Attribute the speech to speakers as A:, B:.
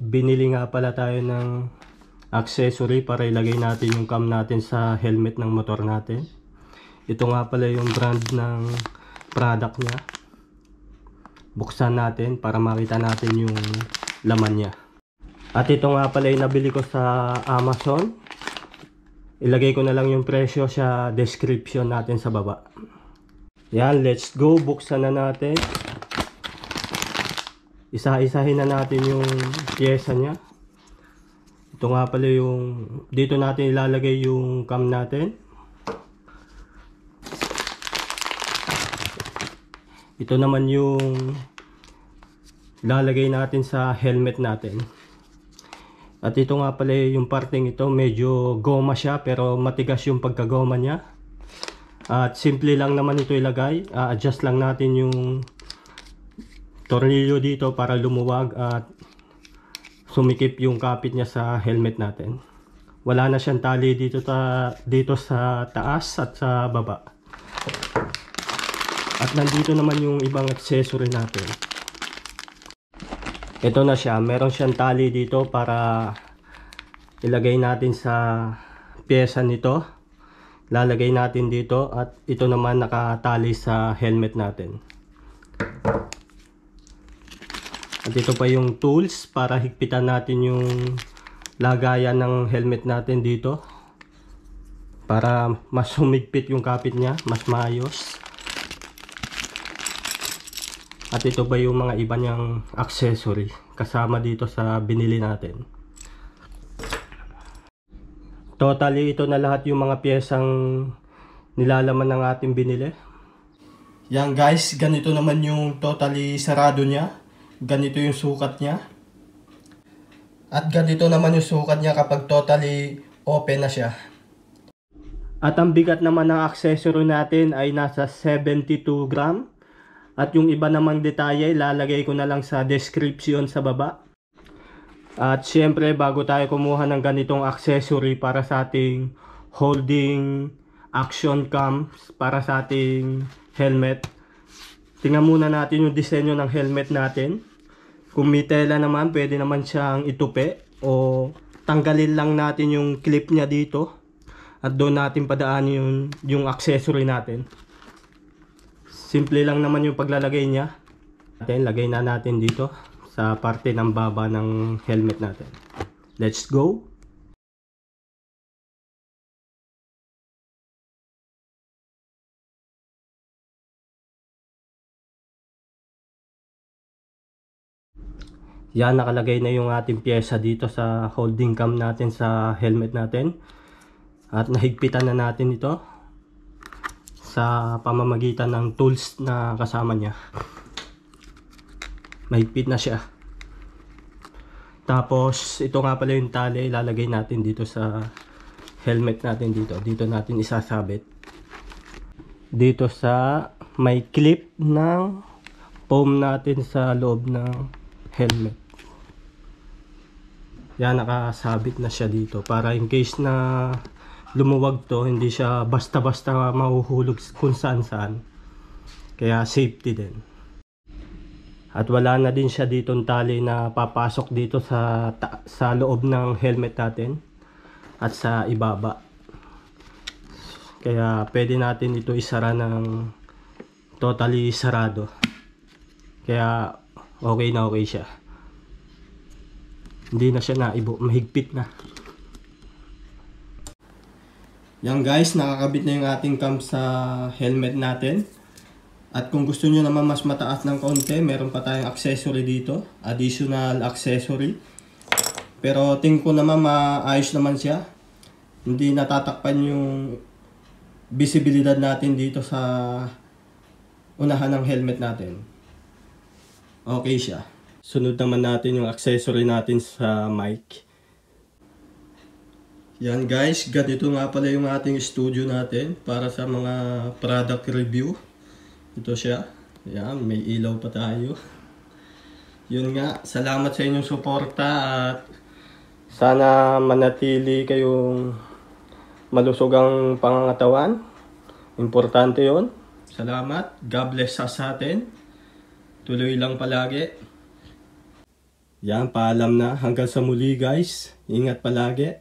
A: Binili nga pala tayo ng accessory para ilagay natin yung cam natin sa helmet ng motor natin. Ito nga pala yung brand ng product niya. Buksan natin para makita natin yung laman niya. At ito nga pala yung nabili ko sa Amazon. Ilagay ko na lang yung presyo sa description natin sa baba. Yan, let's go. Buksan na natin. Isa-isahin na natin yung pyesa niya. Ito nga pala yung dito natin ilalagay yung cam natin. Ito naman yung lalagay natin sa helmet natin. At ito nga pala yung parteng ito, medyo goma siya pero matigas yung pagkagoma niya. At simple lang naman ito ilagay. Adjust lang natin yung tornilyo dito para lumuwag at sumikip yung kapit niya sa helmet natin. Wala na siyang tali dito sa taas at sa baba. At nandito naman yung ibang accessory natin. Ito na siya, meron siyang tali dito para ilagay natin sa pyesa nito. Lalagay natin dito at ito naman nakatali sa helmet natin. At ito pa yung tools para higpitan natin yung lagayan ng helmet natin dito. Para mas humigpit yung kapit niya, mas maayos. At ito pa yung mga iba niyang accessory kasama dito sa binili natin. Totally ito na lahat yung mga piyesang nilalaman ng ating binili. Yan guys, ganito naman yung totally sarado niya. Ganito yung sukat niya. At ganito naman yung sukat niya kapag totally open na siya. At ang bigat naman ng accessory natin ay nasa 72 gram. At yung iba namang detalye, lalagay ko na lang sa description sa baba. At syempre, bago tayo kumuha ng ganitong accessory para sa ating holding action cam para sa ating helmet, tingnan muna natin yung disenyo ng helmet natin. Kung may tela naman, pwede naman siyang itupi o tanggalin lang natin yung clip niya dito at doon natin padaanin yung accessory natin. Simple lang naman yung paglalagay niya. Lagay na natin dito sa parte ng baba ng helmet natin. Let's go! Yan, nakalagay na yung ating pyesa dito sa holding cam natin sa helmet natin. At nahigpitan na natin ito sa pamamagitan ng tools na kasama niya. Mahigpit na siya. Tapos ito nga pala yung tali, ilalagay natin dito sa helmet natin dito. Dito natin isasabit. Dito sa may clip ng foam natin sa loob ng helmet. Yan, nakasabit na siya dito para in case na lumuwag to, hindi siya basta-basta mahuhulog kung saan-saan. Kaya safety din. At wala na din siya ditong tali na papasok dito sa loob ng helmet natin at sa ibaba. Kaya pwede natin ito isara ng totally sarado. Kaya okay na okay siya. Hindi na siya naibo, mahigpit na. Yan guys, nakakabit na yung ating cam sa helmet natin. At kung gusto nyo naman mas mataas ng konti, meron pa tayong accessory dito. Additional accessory. Pero tingin ko naman maayos naman siya. Hindi natatakpan yung visibilidad natin dito sa unahan ng helmet natin. Okay siya. Sunod naman natin yung accessory natin sa mic. Yan guys, ganito nga pala yung ating studio natin para sa mga product review. Ito siya. Yan, may ilaw pa tayo. Yun nga, salamat sa inyong suporta at sana manatili kayong malusog ang pangangatawan. Importante yon. Salamat. God bless sa atin. Tuloy lang palagi. Yan, paalam na. Hanggang sa muli guys. Ingat palagi.